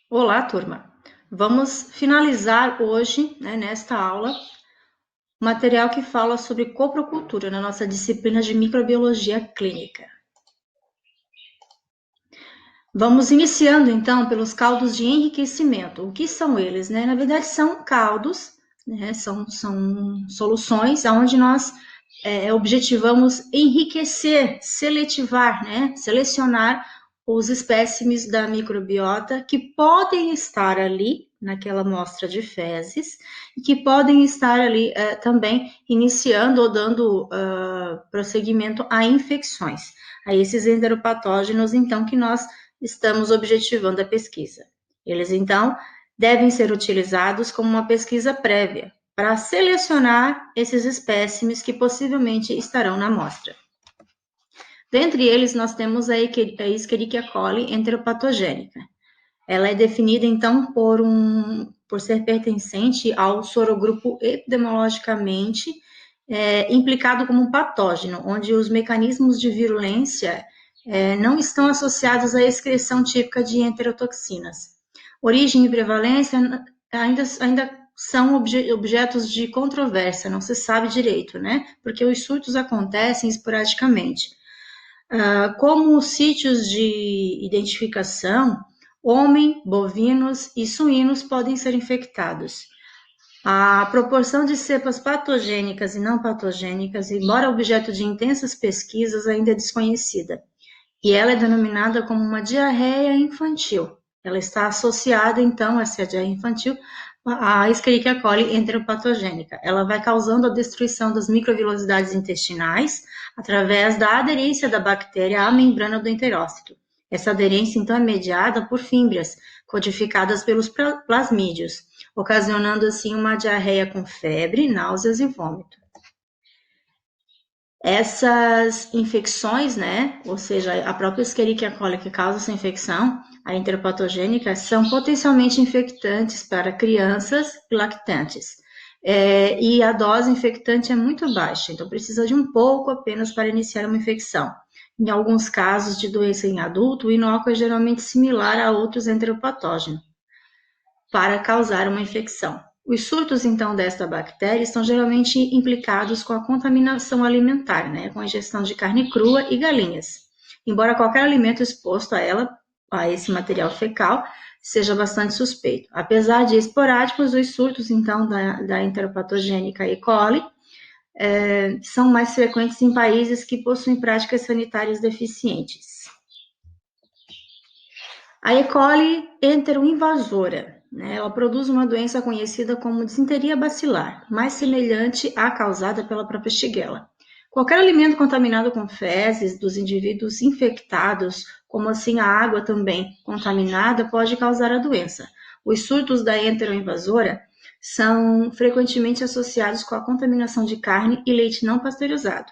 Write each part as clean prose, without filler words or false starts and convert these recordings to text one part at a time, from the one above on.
Olá, turma. Vamos finalizar hoje, nesta aula, o material que fala sobre coprocultura na nossa disciplina de microbiologia clínica. Vamos iniciando, então, pelos caldos de enriquecimento. O que são eles? Na verdade, são caldos, são soluções onde nós objetivamos enriquecer, seletivar, selecionar os espécimes da microbiota que podem estar ali naquela amostra de fezes e que podem estar ali também iniciando ou dando prosseguimento a infecções, a esses enteropatógenos, então, que nós estamos objetivando a pesquisa. Eles, então, devem ser utilizados como uma pesquisa prévia para selecionar esses espécimes que possivelmente estarão na amostra. Dentre eles, nós temos a Escherichia coli enteropatogênica. Ela é definida, então, por ser pertencente ao sorogrupo epidemiologicamente implicado como um patógeno, onde os mecanismos de virulência não estão associados à excreção típica de enterotoxinas. Origem e prevalência ainda são objetos de controvérsia, não se sabe direito, porque os surtos acontecem esporadicamente. Como sítios de identificação, homem, bovinos e suínos podem ser infectados. A proporção de cepas patogênicas e não patogênicas, embora objeto de intensas pesquisas, ainda é desconhecida. E ela é denominada como uma diarreia infantil. Ela está associada, então, essa diarreia infantil, à Escherichia coli enteropatogênica. Ela vai causando a destruição das microvilosidades intestinais através da aderência da bactéria à membrana do enterócito. Essa aderência, então, é mediada por fímbrias, codificadas pelos plasmídios, ocasionando, assim, uma diarreia com febre, náuseas e vômito. Essas infecções, ou seja, a própria Escherichia coli que causa essa infecção, a enteropatogênica, são potencialmente infectantes para crianças e lactantes. E a dose infectante é muito baixa, então precisa de um pouco apenas para iniciar uma infecção. Em alguns casos de doença em adulto, o inóculo é geralmente similar a outros enteropatógenos para causar uma infecção. Os surtos, então, desta bactéria estão geralmente implicados com a contaminação alimentar, com a ingestão de carne crua e galinhas. Embora qualquer alimento exposto a ela, a esse material fecal, seja bastante suspeito. Apesar de esporádicos, os surtos, então, da enteropatogênica E. coli são mais frequentes em países que possuem práticas sanitárias deficientes. A E. coli enteroinvasora, ela produz uma doença conhecida como disenteria bacilar, mais semelhante à causada pela própria Shigella. Qualquer alimento contaminado com fezes dos indivíduos infectados, como assim a água também contaminada, pode causar a doença. Os surtos da enteroinvasora são frequentemente associados com a contaminação de carne e leite não pasteurizado.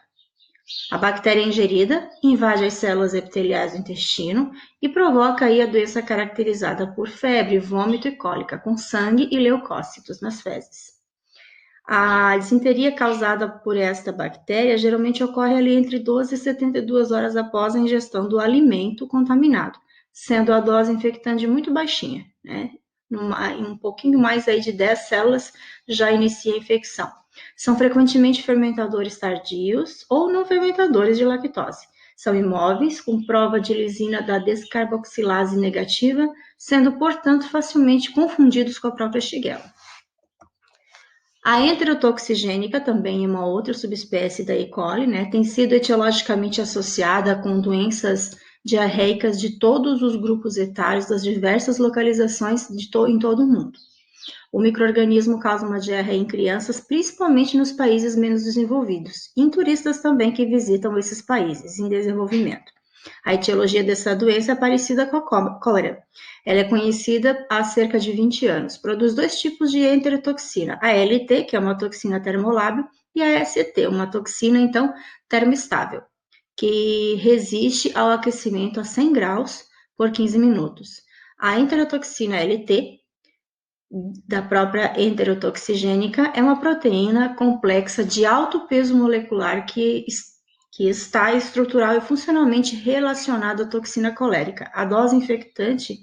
A bactéria ingerida invade as células epiteliais do intestino e provoca aí a doença caracterizada por febre, vômito e cólica, com sangue e leucócitos nas fezes. A disenteria causada por esta bactéria geralmente ocorre ali entre 12 e 72 horas após a ingestão do alimento contaminado, sendo a dose infectante muito baixinha, em um pouquinho mais aí de 10 células já inicia a infecção. São frequentemente fermentadores tardios ou não fermentadores de lactose. São imóveis, com prova de lisina da descarboxilase negativa, sendo, portanto, facilmente confundidos com a própria Shigella. A enterotoxigênica também é uma outra subespécie da E. coli, tem sido etiologicamente associada com doenças diarreicas de todos os grupos etários das diversas localizações em todo o mundo. O micro-organismo causa uma diarreia em crianças, principalmente nos países menos desenvolvidos, e em turistas também que visitam esses países em desenvolvimento. A etiologia dessa doença é parecida com a cólera. Ela é conhecida há cerca de 20 anos. Produz dois tipos de enterotoxina, a LT, que é uma toxina termolábil, e a ST, uma toxina, então, termoestável, que resiste ao aquecimento a 100 graus por 15 minutos. A enterotoxina LT, da própria enterotoxigênica, é uma proteína complexa de alto peso molecular que está estrutural e funcionalmente relacionada à toxina colérica. A dose infectante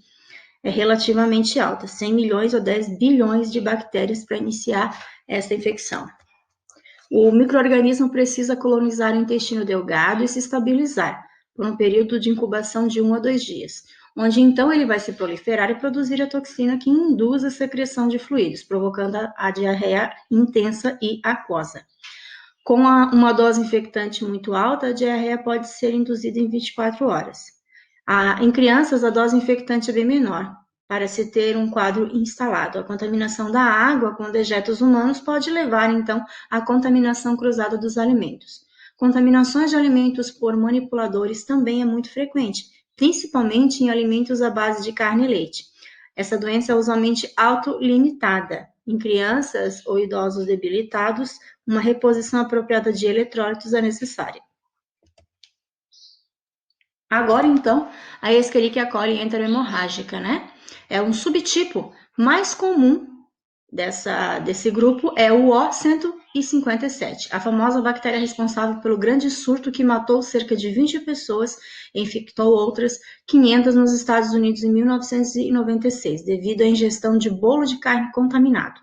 é relativamente alta, 100 milhões ou 10 bilhões de bactérias para iniciar essa infecção. O micro-organismo precisa colonizar o intestino delgado e se estabilizar por um período de incubação de 1 a 2 dias, onde então ele vai se proliferar e produzir a toxina que induz a secreção de fluidos, provocando a diarreia intensa e aquosa. Com uma dose infectante muito alta, a diarreia pode ser induzida em 24 horas. Em crianças, a dose infectante é bem menor, para se ter um quadro instalado. A contaminação da água com dejetos humanos pode levar, então, à contaminação cruzada dos alimentos. Contaminações de alimentos por manipuladores também é muito frequente, principalmente em alimentos à base de carne e leite. Essa doença é usualmente autolimitada. Em crianças ou idosos debilitados, uma reposição apropriada de eletrólitos é necessária. Agora, então, a Escherichia coli enterohemorrágica, né? É um subtipo mais comum desse grupo, é o O157, a famosa bactéria responsável pelo grande surto que matou cerca de 20 pessoas e infectou outras 500 nos Estados Unidos em 1996, devido à ingestão de bolo de carne contaminado.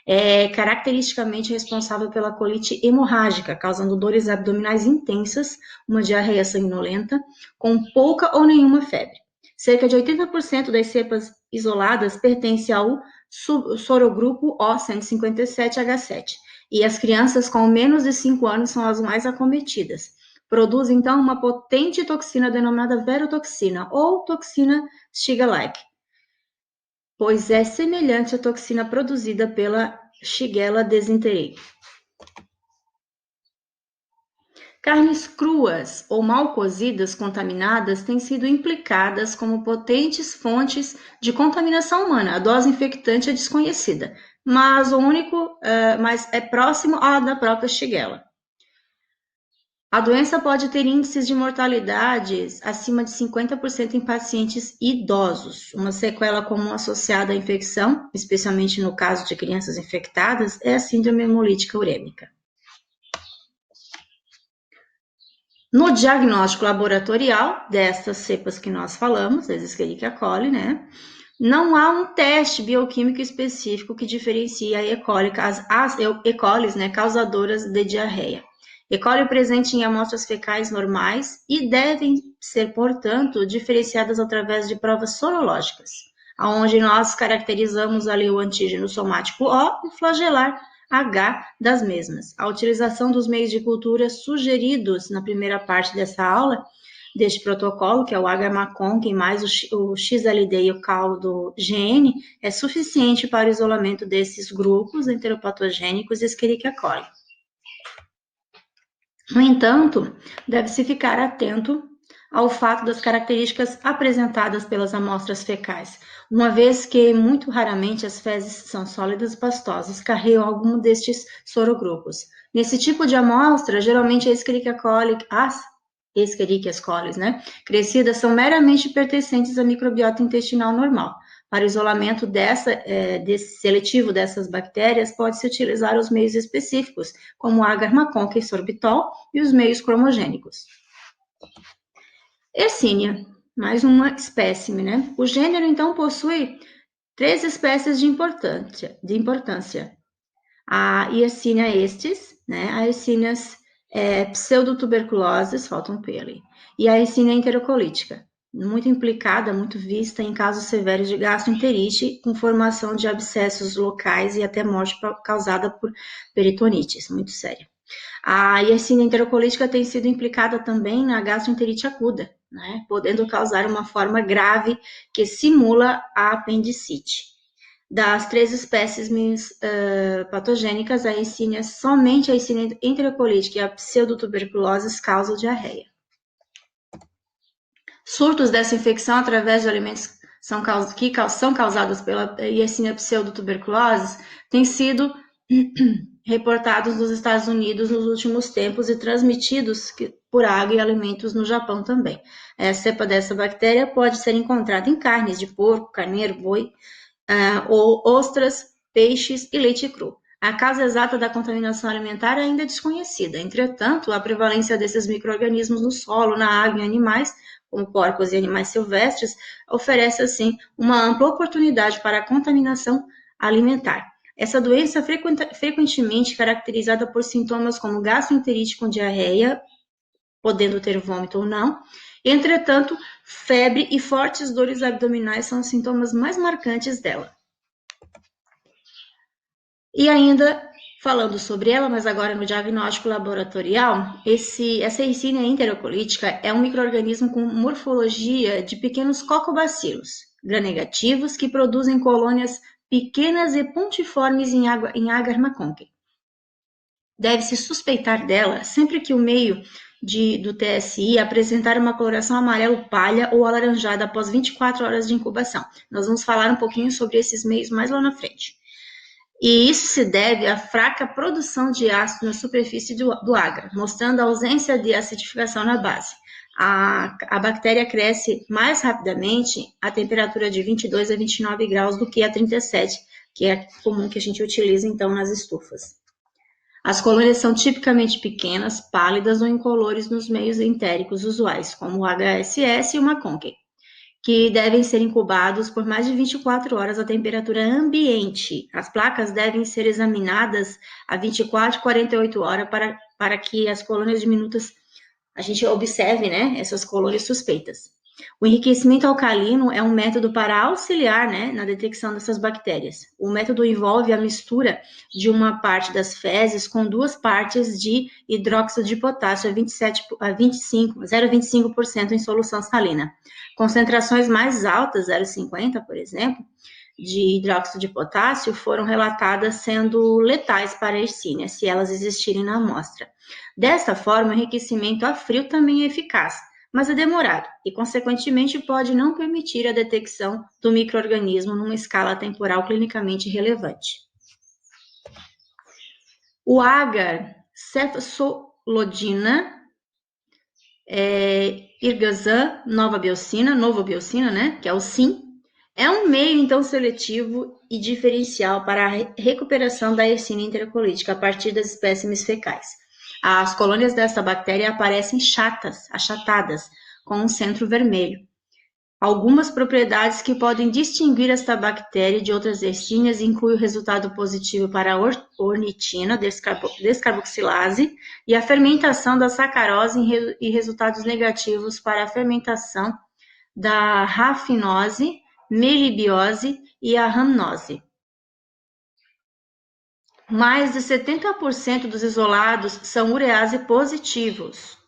É caracteristicamente responsável pela colite hemorrágica, causando dores abdominais intensas, uma diarreia sanguinolenta, com pouca ou nenhuma febre. Cerca de 80% das cepas isoladas pertencem ao sorogrupo O157H7, e as crianças com menos de 5 anos são as mais acometidas. Produz, então, uma potente toxina denominada verotoxina, ou toxina Shiga-like, pois é semelhante à toxina produzida pela Shigella dysentery. Carnes cruas ou mal cozidas contaminadas têm sido implicadas como potentes fontes de contaminação humana. A dose infectante é desconhecida, mas mas é próximo à da própria Shigella. A doença pode ter índices de mortalidade acima de 50% em pacientes idosos. Uma sequela comum associada à infecção, especialmente no caso de crianças infectadas, é a síndrome hemolítica urêmica. No diagnóstico laboratorial dessas cepas que nós falamos, as Escherichia coli, né? Não há um teste bioquímico específico que diferencie a E. coli, as E. colis, né, causadoras de diarreia. E. coli presente em amostras fecais normais e devem ser, portanto, diferenciadas através de provas sorológicas, onde nós caracterizamos ali o antígeno somático O e o flagelar H das mesmas. A utilização dos meios de cultura sugeridos na primeira parte dessa aula, deste protocolo, que é o H-MACONK mais o XLD e o caldo GN, é suficiente para o isolamento desses grupos enteropatogênicos e Escherichia coli. No entanto, deve-se ficar atento ao fato das características apresentadas pelas amostras fecais, uma vez que, muito raramente, as fezes são sólidas e pastosas, carregam algum destes sorogrupos. Nesse tipo de amostra, geralmente a Escherichia coli, as Escherichia coli, né, crescidas são meramente pertencentes à microbiota intestinal normal. Para o isolamento seletivo dessas bactérias, pode-se utilizar os meios específicos, como o agar-MACONK e sorbitol, e os meios cromogênicos. Yersinia, mais uma espécime, né? O gênero, então, possui 3 espécies de importância. A Yersinia estes, né? A Yersinia pseudotuberculoses, falta um P ali, e a Yersinia enterocolítica, muito implicada, muito vista em casos severos de gastroenterite, com formação de abscessos locais e até morte causada por peritonites, muito séria. A Yersinia enterocolítica tem sido implicada também na gastroenterite aguda, né, podendo causar uma forma grave que simula a apendicite. Das 3 espécies patogênicas, somente a Yersinia enterocolítica e a pseudotuberculose causam diarreia. Surtos dessa infecção através de alimentos que são causados pela Yersinia pseudotuberculose têm sido reportados nos Estados Unidos nos últimos tempos e transmitidos por água e alimentos no Japão também. A cepa dessa bactéria pode ser encontrada em carnes de porco, carneiro, boi, ou ostras, peixes e leite cru. A causa exata da contaminação alimentar ainda é desconhecida. Entretanto, a prevalência desses micro-organismos no solo, na água e em animais como porcos e animais silvestres, oferece, assim, uma ampla oportunidade para a contaminação alimentar. Essa doença é frequentemente caracterizada por sintomas como gastroenterite com diarreia, podendo ter vômito ou não. Entretanto, febre e fortes dores abdominais são os sintomas mais marcantes dela. E ainda, falando sobre ela, mas agora no diagnóstico laboratorial, essa Yersinia enterocolítica é um micro-organismo com morfologia de pequenos cocobacilos gram-negativos que produzem colônias pequenas e pontiformes em agar maconque. Deve-se suspeitar dela sempre que o meio do TSI apresentar uma coloração amarelo palha ou alaranjada após 24 horas de incubação. Nós vamos falar um pouquinho sobre esses meios mais lá na frente. E isso se deve à fraca produção de ácido na superfície do agar, mostrando a ausência de acidificação na base. A bactéria cresce mais rapidamente a temperatura de 22 a 29 graus do que a 37, que é comum que a gente utiliza então nas estufas. As colônias são tipicamente pequenas, pálidas ou incolores nos meios entéricos usuais, como o HSS e o maconque, que devem ser incubados por mais de 24 horas à temperatura ambiente. As placas devem ser examinadas a 24 e 48 horas para que as colônias diminutas, a gente observe, né, essas colônias suspeitas. O enriquecimento alcalino é um método para auxiliar, né, na detecção dessas bactérias. O método envolve a mistura de uma parte das fezes com 2 partes de hidróxido de potássio a 0,25% em solução salina. Concentrações mais altas, 0,50, por exemplo, de hidróxido de potássio foram relatadas sendo letais para a Yersinia, se elas existirem na amostra. Desta forma, o enriquecimento a frio também é eficaz, mas é demorado e, consequentemente, pode não permitir a detecção do micro-organismo numa escala temporal clinicamente relevante. O agar cefazolidina, Irgazan novobiocina, né, que é o SIM, é um meio, então, seletivo e diferencial para a recuperação da Yersinia enterocolítica a partir das espécimes fecais. As colônias dessa bactéria aparecem achatadas, com um centro vermelho. Algumas propriedades que podem distinguir esta bactéria de outras Yersinias incluem o resultado positivo para a ornitina, descarboxilase, e a fermentação da sacarose e resultados negativos para a fermentação da rafinose, melibiose e a rhamnose. Mais de 70% dos isolados são urease positivos.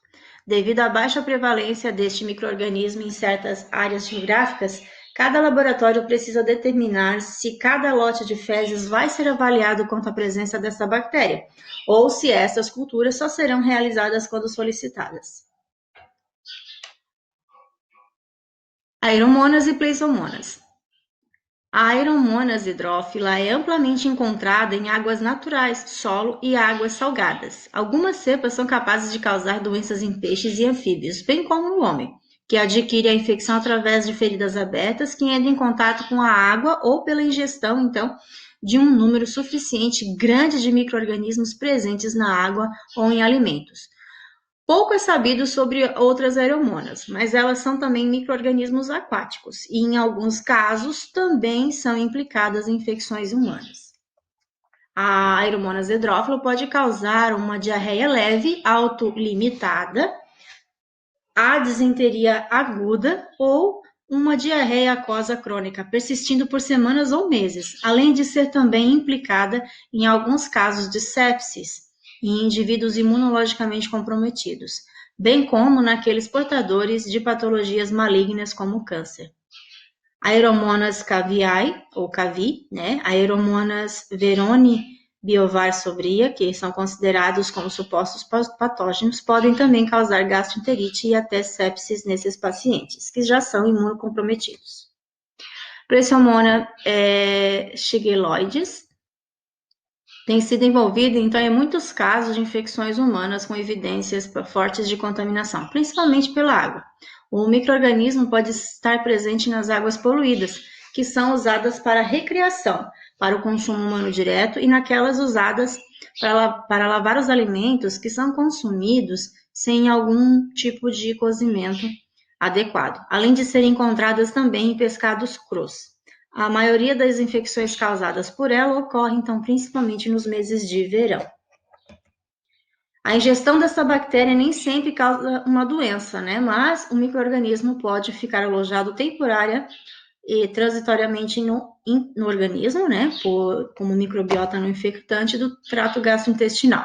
Devido à baixa prevalência deste micro-organismo em certas áreas geográficas, cada laboratório precisa determinar se cada lote de fezes vai ser avaliado quanto à presença dessa bactéria, ou se essas culturas só serão realizadas quando solicitadas. Aeromonas e pleisomonas. A Aeromonas hidrófila é amplamente encontrada em águas naturais, solo e águas salgadas. Algumas cepas são capazes de causar doenças em peixes e anfíbios, bem como no homem, que adquire a infecção através de feridas abertas que entram em contato com a água ou pela ingestão, então, de um número suficiente grande de micro-organismos presentes na água ou em alimentos. Pouco é sabido sobre outras aeromonas, mas elas são também micro-organismos aquáticos e, em alguns casos, também são implicadas em infecções humanas. A Aeromonas hidrófila pode causar uma diarreia leve, autolimitada, a disenteria aguda ou uma diarreia aquosa crônica, persistindo por semanas ou meses, além de ser também implicada em alguns casos de sepsis em indivíduos imunologicamente comprometidos, bem como naqueles portadores de patologias malignas como o câncer. Aeromonas caviae, ou cavi, né? Aeromonas veroni biovar sobria, que são considerados como supostos patógenos, podem também causar gastroenterite e até sepsis nesses pacientes, que já são imunocomprometidos. Preciomonas shigelloides tem sido envolvido, então, em muitos casos de infecções humanas com evidências fortes de contaminação, principalmente pela água. O micro-organismo pode estar presente nas águas poluídas, que são usadas para recreação, para o consumo humano direto, e naquelas usadas para lavar os alimentos que são consumidos sem algum tipo de cozimento adequado, além de serem encontradas também em pescados crus. A maioria das infecções causadas por ela ocorre, então, principalmente nos meses de verão. A ingestão dessa bactéria nem sempre causa uma doença, né? Mas o micro-organismo pode ficar alojado temporária e transitoriamente no organismo, né? Como microbiota não infectante do trato gastrointestinal.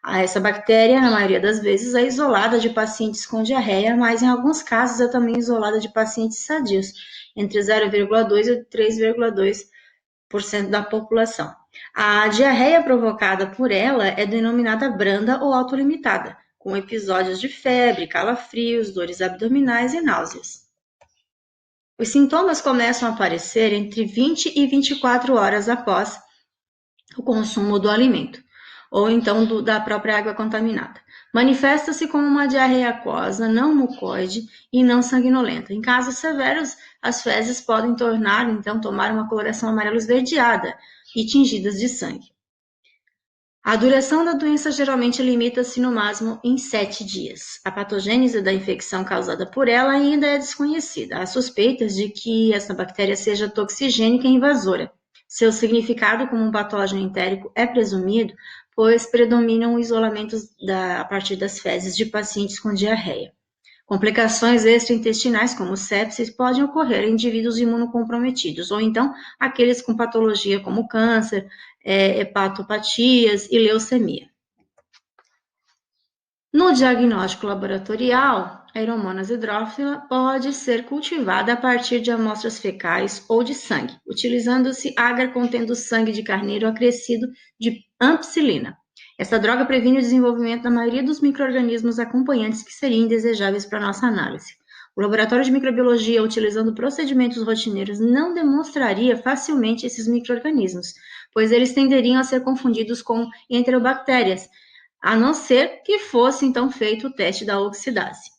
Essa bactéria, na maioria das vezes, é isolada de pacientes com diarreia, mas em alguns casos é também isolada de pacientes sadios, entre 0,2% e 3,2% da população. A diarreia provocada por ela é denominada branda ou autolimitada, com episódios de febre, calafrios, dores abdominais e náuseas. Os sintomas começam a aparecer entre 20 e 24 horas após o consumo do alimento, ou então da própria água contaminada. Manifesta-se como uma diarreia aquosa, não mucoide e não sanguinolenta. Em casos severos, as fezes podem tomar uma coloração amarelo esverdeada e tingidas de sangue. A duração da doença geralmente limita-se no máximo em 7 dias. A patogênese da infecção causada por ela ainda é desconhecida. Há suspeitas de que essa bactéria seja toxigênica e invasora. Seu significado como um patógeno entérico é presumido, pois predominam o isolamento a partir das fezes de pacientes com diarreia. Complicações extraintestinais, como sepsis, podem ocorrer em indivíduos imunocomprometidos, ou então aqueles com patologia como câncer, hepatopatias e leucemia. No diagnóstico laboratorial, a Aeromonas hydrophila pode ser cultivada a partir de amostras fecais ou de sangue, utilizando-se agar contendo sangue de carneiro acrescido de ampicilina. Essa droga previne o desenvolvimento da maioria dos micro-organismos acompanhantes que seriam indesejáveis para nossa análise. O laboratório de microbiologia, utilizando procedimentos rotineiros, não demonstraria facilmente esses micro-organismos, pois eles tenderiam a ser confundidos com enterobactérias, a não ser que fosse então feito o teste da oxidase.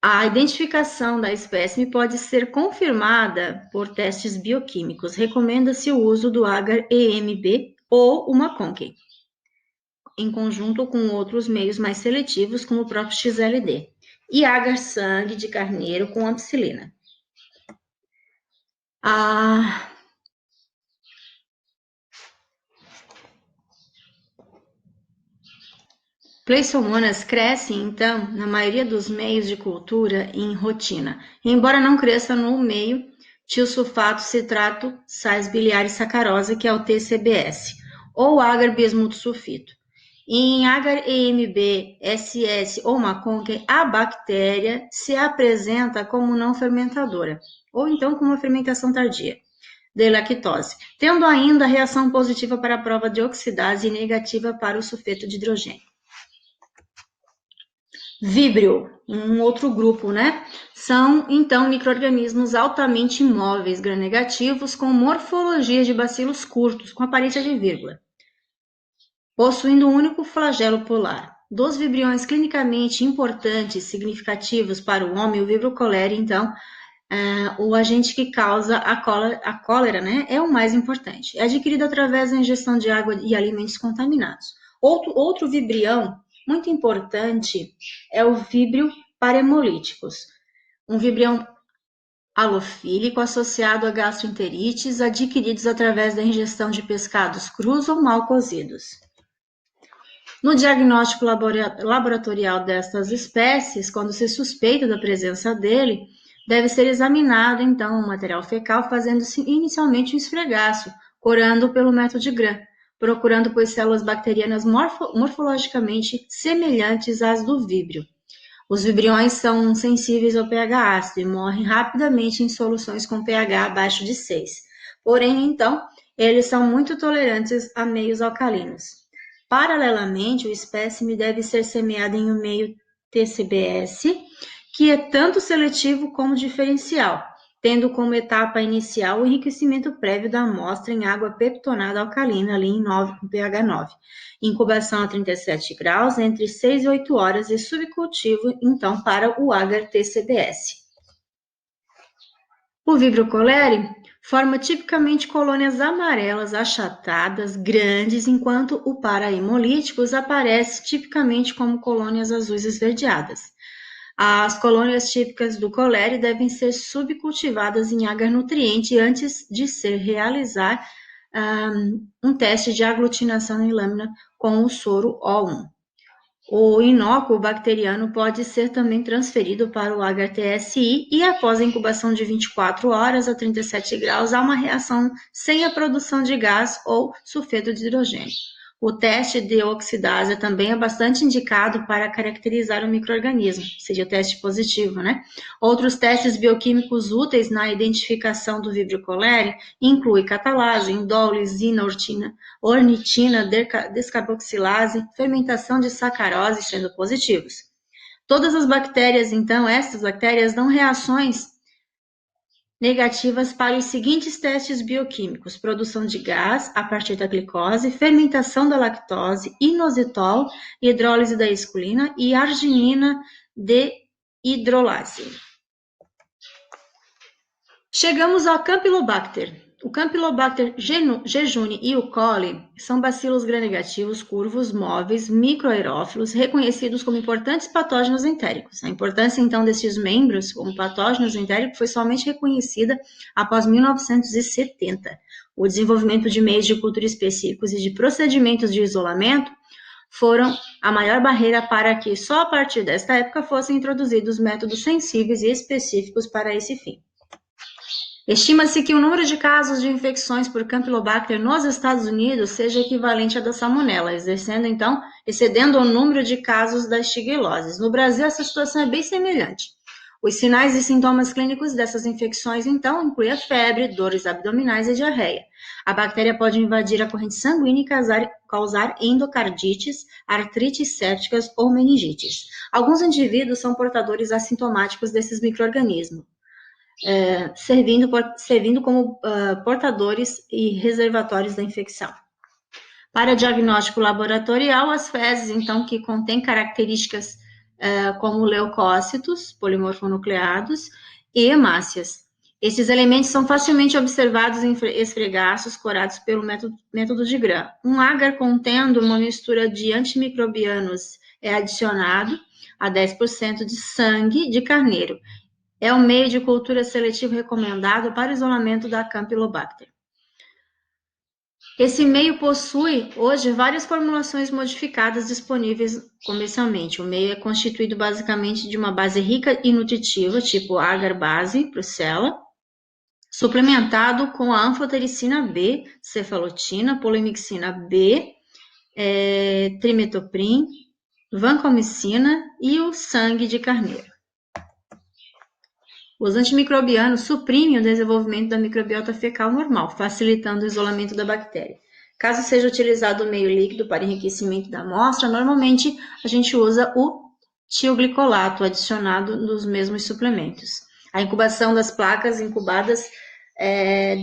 A identificação da espécime pode ser confirmada por testes bioquímicos. Recomenda-se o uso do agar-EMB ou uma Conquem, em conjunto com outros meios mais seletivos, como o próprio XLD, e agar-sangue de carneiro com ampicilina. Pleisomonas crescem, então, na maioria dos meios de cultura em rotina, embora não cresça no meio tiosulfato citrato sais biliares sacarosa, que é o TCBS, ou agar bismuto sulfito. Em agar-EMB, SS ou Maconque, a bactéria se apresenta como não fermentadora, ou então com uma fermentação tardia de lactose, tendo ainda reação positiva para a prova de oxidase e negativa para o sulfeto de hidrogênio. Vibrio, um outro grupo, né? São, então, micro-organismos altamente imóveis, gram-negativos, com morfologia de bacilos curtos, com aparência de vírgula, possuindo um único flagelo polar. Dos vibriões clinicamente importantes, significativos para o homem, o Vibrio cholerae, então, o agente que causa a cólera, né, é o mais importante. É adquirido através da ingestão de água e alimentos contaminados. Outro vibrião muito importante é o víbrio parahemolíticos, um vibrião halofílico associado a gastroenterites adquiridos através da ingestão de pescados crus ou mal cozidos. No diagnóstico laboratorial destas espécies, quando se suspeita da presença dele, deve ser examinado, então, o material fecal, fazendo-se inicialmente um esfregaço, corando pelo método de Gram, procurando por células bacterianas morfologicamente semelhantes às do víbrio. Os vibriões são sensíveis ao pH ácido e morrem rapidamente em soluções com pH abaixo de 6. Porém, então, eles são muito tolerantes a meios alcalinos. Paralelamente, o espécime deve ser semeado em um meio TCBS, que é tanto seletivo como diferencial, tendo como etapa inicial o enriquecimento prévio da amostra em água peptonada alcalina, ali em 9, com pH 9. Incubação a 37 graus, entre 6 e 8 horas, e subcultivo, então, para o agar-TCBS. O Vibrio cholerae forma tipicamente colônias amarelas achatadas, grandes, enquanto o parahemolíticos aparece tipicamente como colônias azuis esverdeadas. As colônias típicas do colério devem ser subcultivadas em agar nutriente antes de se realizar um teste de aglutinação em lâmina com o soro O1. O inócuo bacteriano pode ser também transferido para o HTSI e após a incubação de 24 horas a 37 graus há uma reação sem a produção de gás ou sulfeto de hidrogênio. O teste de oxidase também é bastante indicado para caracterizar o micro-organismo, seria o teste positivo, né? Outros testes bioquímicos úteis na identificação do Vibrio cholerae incluem catalase, indole, lisina, ornitina, descarboxilase, fermentação de sacarose sendo positivos. Todas as bactérias, então, estas bactérias dão reações negativas para os seguintes testes bioquímicos: produção de gás a partir da glicose, fermentação da lactose, inositol, hidrólise da esculina e arginina de hidrolase. Chegamos ao Campylobacter. O Campylobacter jejuni e o coli são bacilos gram-negativos, curvos, móveis, microaerófilos, reconhecidos como importantes patógenos entéricos. A importância, então, desses membros como patógenos entéricos foi somente reconhecida após 1970. O desenvolvimento de meios de cultura específicos e de procedimentos de isolamento foram a maior barreira para que, só a partir desta época, fossem introduzidos métodos sensíveis e específicos para esse fim. Estima-se que o número de casos de infecções por Campylobacter nos Estados Unidos seja equivalente à da salmonela, excedendo o número de casos das shigelloses. No Brasil, essa situação é bem semelhante. Os sinais e sintomas clínicos dessas infecções, então, incluem a febre, dores abdominais e diarreia. A bactéria pode invadir a corrente sanguínea e causar endocardites, artrites sépticas ou meningites. Alguns indivíduos são portadores assintomáticos desses micro-organismos. Servindo como portadores e reservatórios da infecção. Para diagnóstico laboratorial, as fezes, então, que contêm características como leucócitos, polimorfonucleados, e hemácias. Esses elementos são facilmente observados em esfregaços corados pelo método de Gram. Um agar contendo uma mistura de antimicrobianos é adicionado a 10% de sangue de carneiro. É o meio de cultura seletivo recomendado para o isolamento da Campylobacter. Esse meio possui, hoje, várias formulações modificadas disponíveis comercialmente. O meio é constituído basicamente de uma base rica e nutritiva, tipo agar-base, Brucella, suplementado com a anfotericina B, cefalotina, polimixina B, trimetoprim, vancomicina e o sangue de carneiro. Os antimicrobianos suprimem o desenvolvimento da microbiota fecal normal, facilitando o isolamento da bactéria. Caso seja utilizado o meio líquido para enriquecimento da amostra, normalmente a gente usa o tioglicolato adicionado nos mesmos suplementos. A incubação das placas incubadas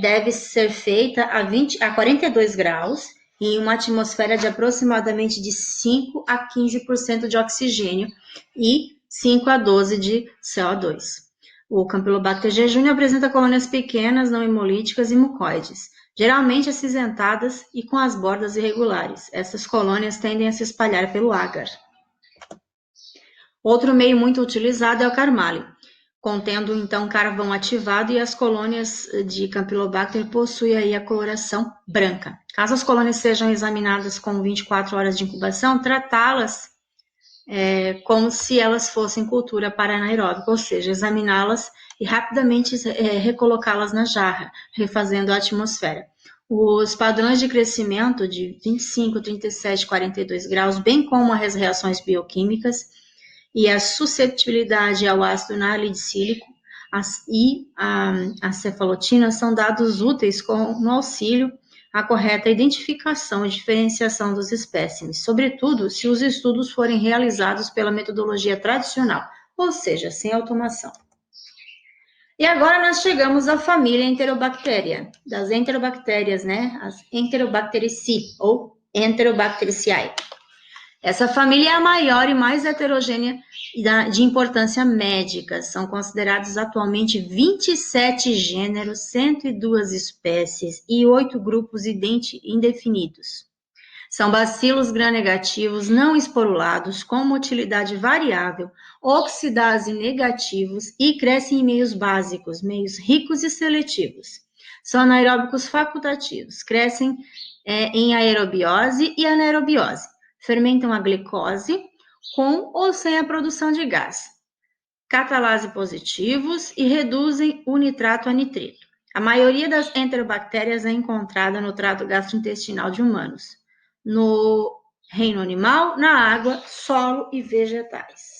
deve ser feita a 42 graus em uma atmosfera de aproximadamente de 5 a 15% de oxigênio e 5 a 12 de CO2. O Campylobacter jejuni apresenta colônias pequenas, não hemolíticas e mucoides, geralmente acinzentadas e com as bordas irregulares. Essas colônias tendem a se espalhar pelo agar. Outro meio muito utilizado é o Carmali, contendo então carvão ativado, e as colônias de Campylobacter possuem aí a coloração branca. Caso as colônias sejam examinadas com 24 horas de incubação, tratá-las como se elas fossem cultura para anaeróbica, ou seja, examiná-las e rapidamente recolocá-las na jarra, refazendo a atmosfera. Os padrões de crescimento de 25, 37, 42 graus, bem como as reações bioquímicas e a suscetibilidade ao ácido nalidicílico e a cefalotina são dados úteis no auxílio a correta identificação e diferenciação dos espécimes, sobretudo se os estudos forem realizados pela metodologia tradicional, ou seja, sem automação. E agora nós chegamos à família Enterobacteria, das enterobactérias, né? As Enterobacteriaceae ou Enterobacteriaceae. Essa família é a maior e mais heterogênea de importância médica. São considerados atualmente 27 gêneros, 102 espécies e 8 grupos indefinidos. São bacilos gram-negativos não esporulados, com motilidade variável, oxidase negativos e crescem em meios básicos, meios ricos e seletivos. São anaeróbicos facultativos, crescem em aerobiose e anaerobiose. Fermentam a glicose com ou sem a produção de gás. Catalase positivos e reduzem o nitrato a nitrito. A maioria das enterobactérias é encontrada no trato gastrointestinal de humanos, no reino animal, na água, solo e vegetais.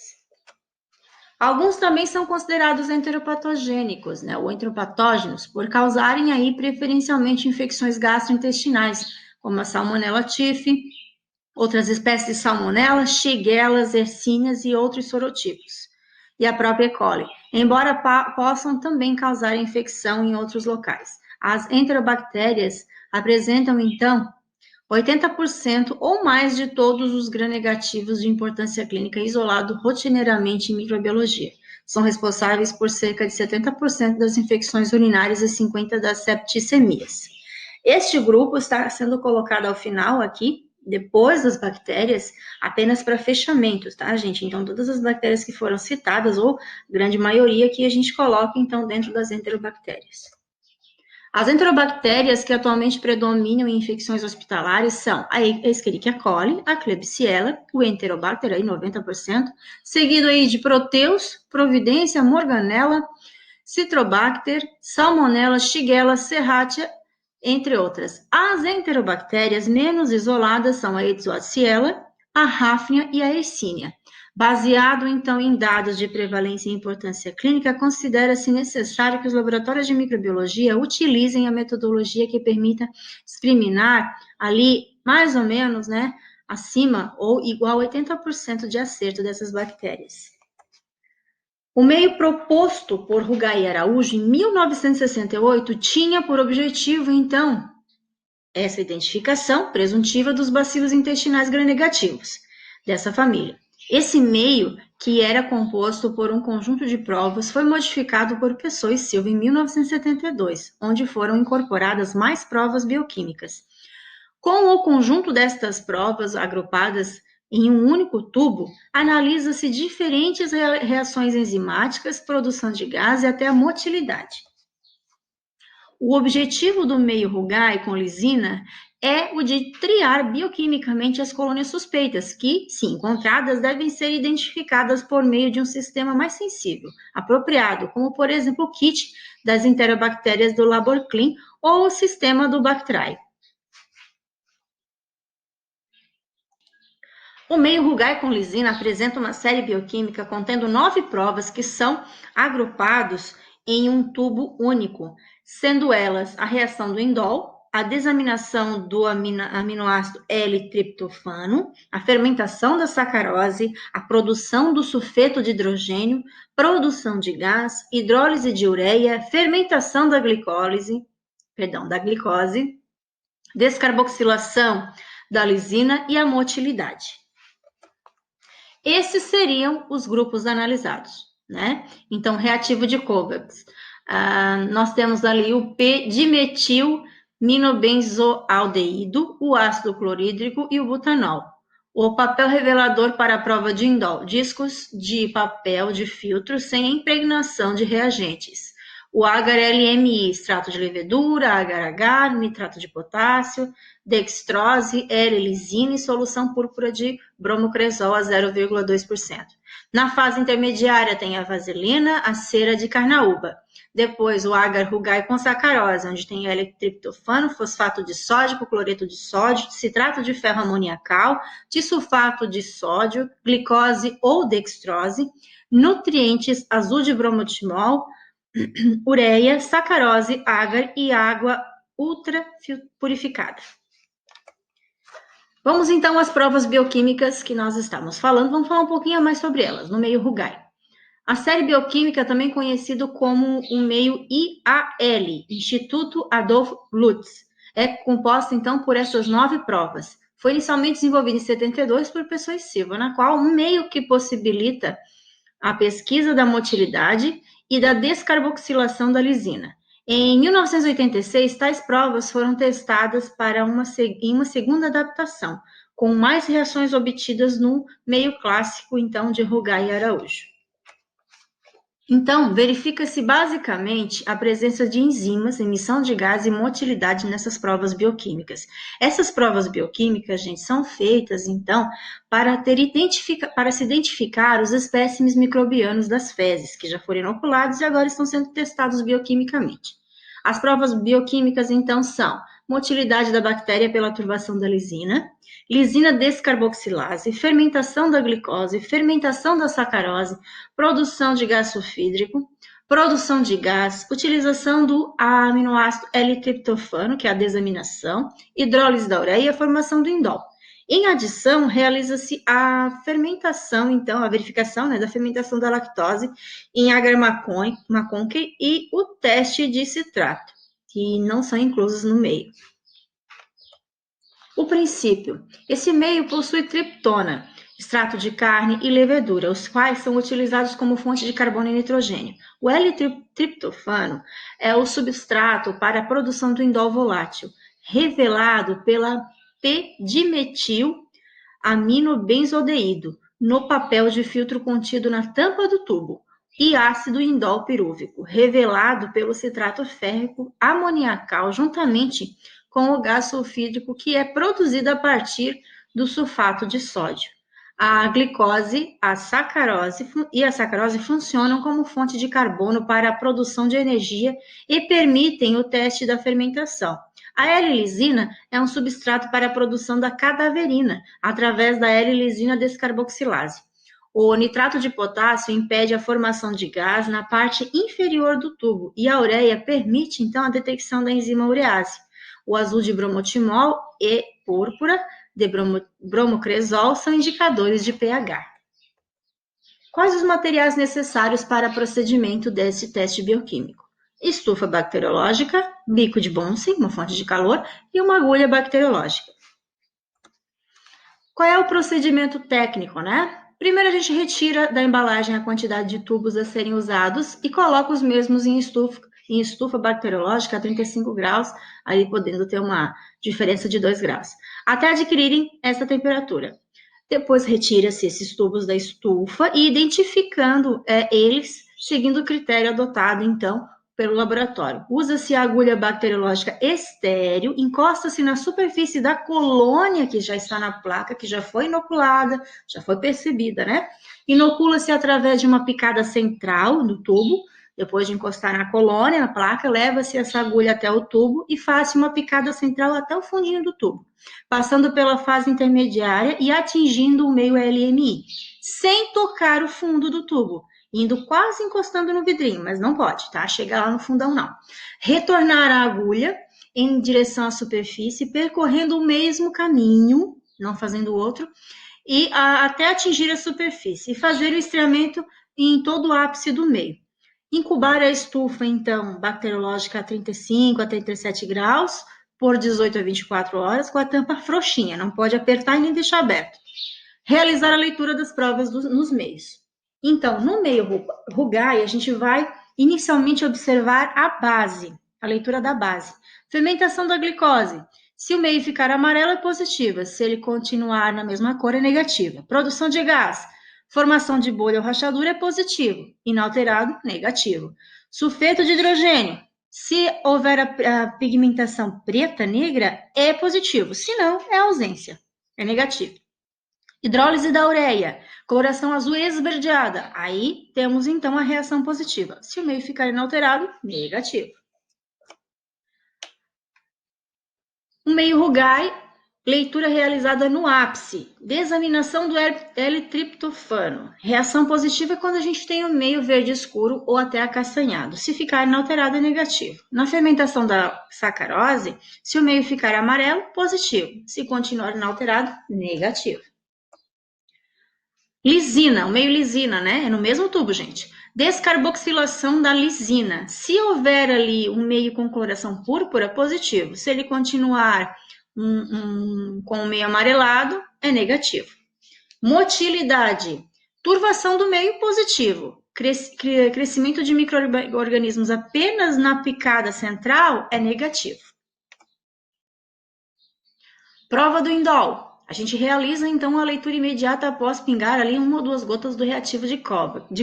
Alguns também são considerados enteropatogênicos, ou enteropatógenos, por causarem aí preferencialmente infecções gastrointestinais, como a Salmonella typhi, outras espécies de Salmonella, Shigella, Yersinia e outros sorotipos, e a própria E. coli, embora possam também causar infecção em outros locais. As enterobactérias apresentam, então, 80% ou mais de todos os gram-negativos de importância clínica isolados rotineiramente em microbiologia. São responsáveis por cerca de 70% das infecções urinárias e 50% das septicemias. Este grupo está sendo colocado ao final aqui, depois das bactérias, apenas para fechamentos, tá, gente? Então, todas as bactérias que foram citadas, ou grande maioria, que a gente coloca, então, dentro das enterobactérias. As enterobactérias que atualmente predominam em infecções hospitalares são a Escherichia coli, a Klebsiella, o Enterobacter, aí 90%, seguido aí de Proteus, Providência, Morganella, Citrobacter, Salmonella, Shigella, Serratia, entre outras. As enterobactérias menos isoladas são a Ixoziella, a Hafnia e a Yersinia. Baseado, então, em dados de prevalência e importância clínica, considera-se necessário que os laboratórios de microbiologia utilizem a metodologia que permita discriminar ali, mais ou menos, acima ou igual a 80% de acerto dessas bactérias. O meio proposto por Rugai e Araújo em 1968 tinha por objetivo, então, essa identificação presuntiva dos bacilos intestinais gram-negativos dessa família. Esse meio, que era composto por um conjunto de provas, foi modificado por Pessoa e Silva em 1972, onde foram incorporadas mais provas bioquímicas. Com o conjunto destas provas agrupadas em um único tubo, analisa-se diferentes reações enzimáticas, produção de gás e até a motilidade. O objetivo do meio Rugai com lisina é o de triar bioquimicamente as colônias suspeitas, que, se encontradas, devem ser identificadas por meio de um sistema mais sensível, apropriado, como, por exemplo, o kit das enterobactérias do LaborClean ou o sistema do Bactrai. O meio Rugai com lisina apresenta uma série bioquímica contendo 9 provas que são agrupados em um tubo único, sendo elas a reação do indol, a desaminação do aminoácido L-triptofano, a fermentação da sacarose, a produção do sulfeto de hidrogênio, produção de gás, hidrólise de ureia, fermentação da glicose, descarboxilação da lisina e a motilidade. Esses seriam os grupos analisados, Então, reativo de Covax. Nós temos ali o P-dimetilminobenzoaldeído, o ácido clorídrico e o butanol. O papel revelador para a prova de indol, discos de papel de filtro sem impregnação de reagentes. O agar-LMI, extrato de levedura, agar-agar, nitrato de potássio, dextrose, L-lisina e solução púrpura de bromocresol a 0,2%. Na fase intermediária tem a vaselina, a cera de carnaúba. Depois o agar-rugai com sacarose, onde tem L-triptofano, fosfato de sódio, cloreto de sódio, citrato de ferro amoniacal, disulfato de sódio, glicose ou dextrose, nutrientes azul de bromotimol, ureia, sacarose, agar e água ultra purificada. Vamos então às provas bioquímicas que nós estamos falando. Vamos falar um pouquinho mais sobre elas, no meio Rugai. A série bioquímica, também conhecido como o meio IAL, Instituto Adolf Lutz, é composta então por essas 9 provas. Foi inicialmente desenvolvida em 72 por Pessoa e Silva, na qual um meio que possibilita a pesquisa da motilidade e da descarboxilação da lisina. Em 1986, tais provas foram testadas em uma segunda adaptação, com mais reações obtidas no meio clássico, então, de Rugai e Araújo. Então, verifica-se basicamente a presença de enzimas, emissão de gás e motilidade nessas provas bioquímicas. Essas provas bioquímicas, gente, são feitas, então, para se identificar os espécimes microbianos das fezes, que já foram inoculados e agora estão sendo testados bioquimicamente. As provas bioquímicas, então, são motilidade da bactéria pela turbação da lisina descarboxilase, fermentação da glicose, fermentação da sacarose, produção de gás sulfídrico, produção de gás, utilização do aminoácido L-triptofano, que é a desaminação, hidrólise da ureia e a formação do indol. Em adição, realiza-se a fermentação, então, a verificação, né, da fermentação da lactose em agar-McConkey e o teste de citrato, que não são inclusos no meio. O princípio. Esse meio possui triptona, extrato de carne e levedura, os quais são utilizados como fonte de carbono e nitrogênio. O L-triptofano é o substrato para a produção do indol volátil, revelado pela P-dimetil-aminobenzodeído, no papel de filtro contido na tampa do tubo, e ácido indol pirúvico, revelado pelo citrato férrico amoniacal, juntamente com o gás sulfídrico que é produzido a partir do sulfato de sódio. A glicose, a sacarose funcionam como fonte de carbono para a produção de energia e permitem o teste da fermentação. A L-lisina é um substrato para a produção da cadaverina, através da L-lisina descarboxilase. O nitrato de potássio impede a formação de gás na parte inferior do tubo e a ureia permite, então, a detecção da enzima urease. O azul de bromotimol e púrpura de bromocresol são indicadores de pH. Quais os materiais necessários para o procedimento desse teste bioquímico? Estufa bacteriológica, bico de Bunsen, uma fonte de calor, e uma agulha bacteriológica. Qual é o procedimento técnico, né? Primeiro a gente retira da embalagem a quantidade de tubos a serem usados e coloca os mesmos em estufa bacteriológica a 35 graus, aí podendo ter uma diferença de 2 graus, até adquirirem essa temperatura. Depois retira-se esses tubos da estufa e identificando eles seguindo o critério adotado, então, pelo laboratório. Usa-se a agulha bacteriológica estéril, encosta-se na superfície da colônia que já está na placa, que já foi inoculada, já foi percebida, né? Inocula-se através de uma picada central do tubo. Depois de encostar na colônia, na placa, leva-se essa agulha até o tubo e faz-se uma picada central até o fundinho do tubo, passando pela fase intermediária e atingindo o meio LMI, sem tocar o fundo do tubo, indo quase encostando no vidrinho, mas não pode, tá? Chegar lá no fundão, não. Retornar a agulha em direção à superfície, percorrendo o mesmo caminho, não fazendo outro, e até atingir a superfície, e fazer o estreamento em todo o ápice do meio. Incubar a estufa, então, bacteriológica a 35 a 37 graus, por 18 a 24 horas, com a tampa frouxinha, não pode apertar e nem deixar aberto. Realizar a leitura das provas nos meios. Então, no meio Rugai, a gente vai inicialmente observar a base, a leitura da base. Fermentação da glicose. Se o meio ficar amarelo, é positiva. Se ele continuar na mesma cor, é negativa. Produção de gás. Formação de bolha ou rachadura é positivo. Inalterado, negativo. Sulfeto de hidrogênio. Se houver a pigmentação preta, negra, é positivo. Se não, é ausência, é negativo. Hidrólise da ureia, coloração azul esverdeada. Aí temos então a reação positiva. Se o meio ficar inalterado, negativo. O meio Rugai, leitura realizada no ápice. Desaminação do L-triptofano. Reação positiva é quando a gente tem o meio verde escuro ou até acastanhado. Se ficar inalterado, é negativo. Na fermentação da sacarose, se o meio ficar amarelo, positivo. Se continuar inalterado, negativo. Lisina, o meio lisina, né? É no mesmo tubo, gente. Descarboxilação da lisina. Se houver ali um meio com coloração púrpura, positivo. Se ele continuar com o meio amarelado, é negativo. Motilidade. Turvação do meio, positivo. crescimento de micro-organismos apenas na picada central é negativo. Prova do indol. A gente realiza, então, a leitura imediata após pingar ali 1 ou 2 gotas do reativo de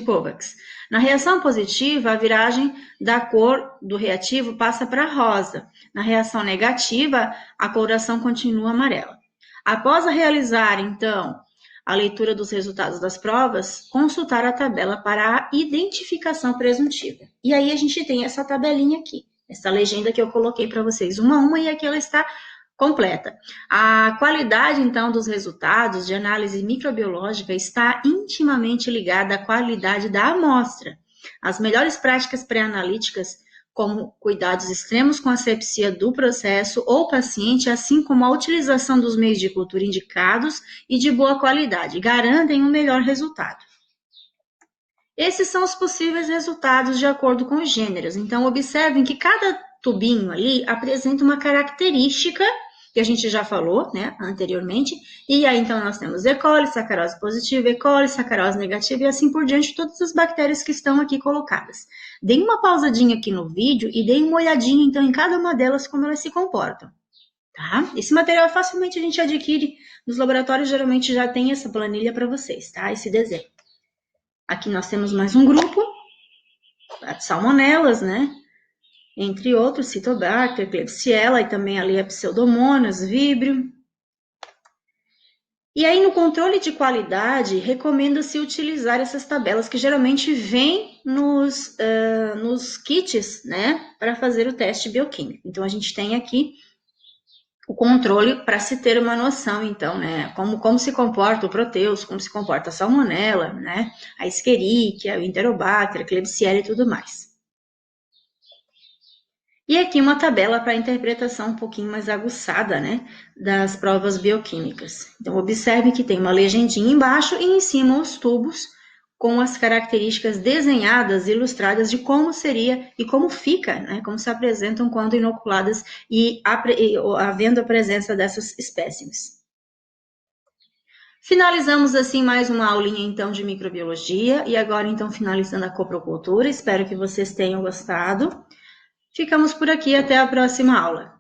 Kovacs. Na reação positiva, a viragem da cor do reativo passa para rosa. Na reação negativa, a coloração continua amarela. Após realizar, então, a leitura dos resultados das provas, consultar a tabela para a identificação presuntiva. E aí a gente tem essa tabelinha aqui, essa legenda que eu coloquei para vocês, uma a uma, e aqui ela está completa. A qualidade, então, dos resultados de análise microbiológica está intimamente ligada à qualidade da amostra. As melhores práticas pré-analíticas, como cuidados extremos com a asepsia do processo ou paciente, assim como a utilização dos meios de cultura indicados e de boa qualidade, garantem um melhor resultado. Esses são os possíveis resultados de acordo com os gêneros. Então, observem que cada tubinho ali apresenta uma característica que a gente já falou, né, anteriormente, e aí então nós temos E. coli, sacarose positiva, E. coli, sacarose negativa e assim por diante, todas as bactérias que estão aqui colocadas. Deem uma pausadinha aqui no vídeo e deem uma olhadinha então em cada uma delas, como elas se comportam, tá? Esse material facilmente a gente adquire nos laboratórios, geralmente já tem essa planilha para vocês, tá? Esse desenho. Aqui nós temos mais um grupo, salmonelas, né? Entre outros, Citobacter, Klebsiella, e também ali a Pseudomonas, Vibrio. E aí, no controle de qualidade, recomenda-se utilizar essas tabelas que geralmente vêm nos kits, né, para fazer o teste bioquímico. Então, a gente tem aqui o controle para se ter uma noção, então, né, como se comporta o Proteus, como se comporta a Salmonella, né, a Escherichia, o Enterobacter, a Klebsiella e tudo mais. E aqui uma tabela para a interpretação um pouquinho mais aguçada, né, das provas bioquímicas. Então, observe que tem uma legendinha embaixo e em cima os tubos com as características desenhadas, ilustradas de como seria e como fica, né, como se apresentam quando inoculadas e havendo a presença dessas espécimes. Finalizamos assim mais uma aulinha então de microbiologia e agora então finalizando a coprocultura. Espero que vocês tenham gostado. Ficamos por aqui, até a próxima aula.